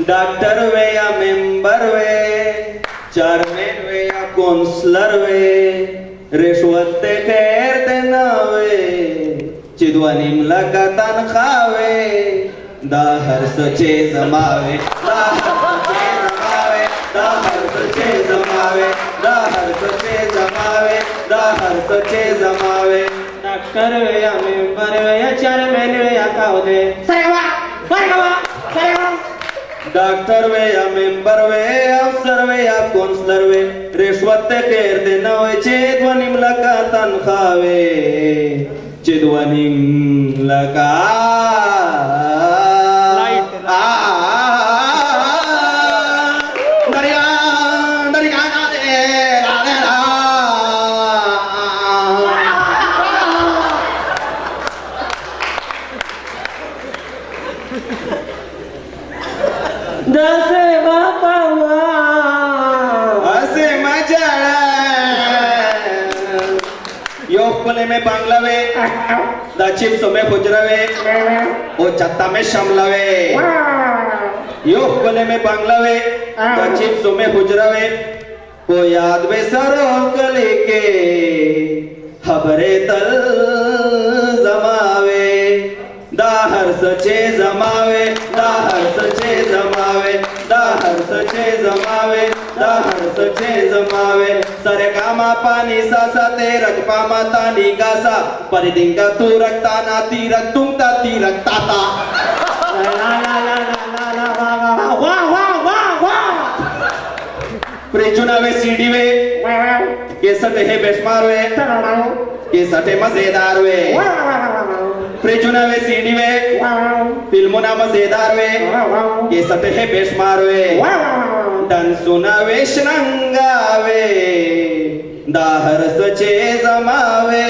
Doctor वे या member वे, chairman वे या counsellor वे, रिश्वत ते खैर ते नवे, चिदवानीम लगा तनखावे, दाहर सचे जमावे, दाहर सचे जमावे, दाहर सचे जमावे, दाहर सचे जमावे, दाहर सचे जमावे. डॉक्टर वे या मेंबर वे या चेयरमैन वे या कावदे डॉक्टर वे या मेंबर वे, अफसर वे या काउंसलर वे, रिश्वत ते खैर ते नवे, चिदवानीम लगा तनखावे, चिदवानीम लगा दसे बापावा असे मजा योकले में बांग्लावे दाचिप सोमे फुजरावे ओ चत्ता में शमलावे योकले में बांग्लावे दाचिप सोमे फुजरावे ओ याद में सरो कले के खबरे तल जमावे दाहर सचे जमावे दाहर सचे जमावे दाहर सचे जमावे दाहर सचे जमावे सारे कामा पानी सासा ते रखपामा तानी गासा परिदिंगा तू रक्ताना ती रक्तुंगता ती रक्ताता प्रेचुनावे सीडी वे केसट हे बेशमार वे केसट हे मजेदार वे प्रेचुनावे सीडी वे फिल्मोना मजेदार वे केसट हे बेशमार वे डान्सुनावे श्रंगावे दाहर सचे जमावे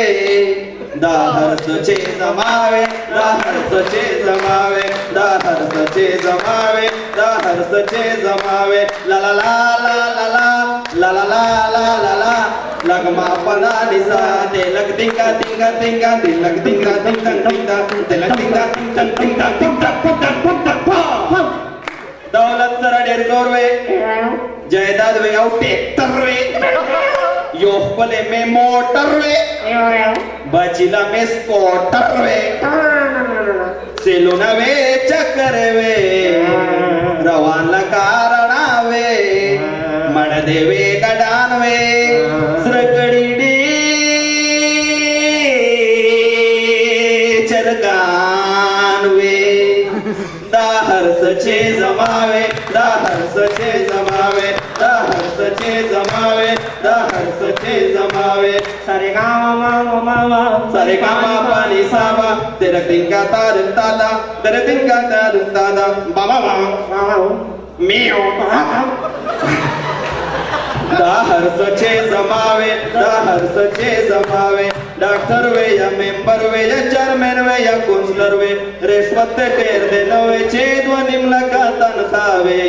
दाहर सचे जमावे दाहर सचे जमावे दाहर सचे जमावे दाहर सचे जमावे ला ला ला ला ला ला ला ला ला ला ला लगमा पना निसा ते लग तिंगा तिंगा तिंगा तिलक तिंगा तिंगा तिंगा तिलक तिंगा तिंगा तिंगा तिंगा तिंगा दौलत सरा डेर जोरवे जायदाद वे आउ ट्रैक्टर वे योहपले में मोटर वे बाचिला में स्कूटर वे सेलुना वे चक्कर वे रवाना कारणा वे मणदेवे गडान वे श्रकडी चरगान वे दाहर सचे जमावे दाहर सचे जमावे दाहर सचे जमावे दाहर सचे जमावे सारे गामा मामा सारे कामा पानी सावा तेरा तिंगा तारुक तादा तेरा तिंगा तारुक तादा बाबा बाबा मियो दाहर सचे जमावे दाहर सचे जमावे डॉक्टर वे या मेंबर वे या चेयरमैन वे या काउंसलर वे रिश्वत ते टेर दे नवे चिदवानीम लगा तनखावे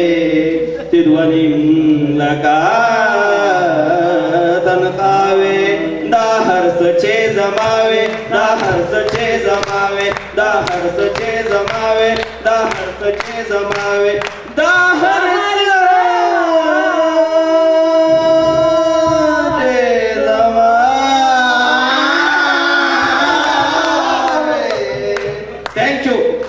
चिदवानीम लगा तनखावे दाहर सचे जमावे दाहर सचे जमावे दाहर सचे जमावे दाहर सचे जमावे दाहर Thank you.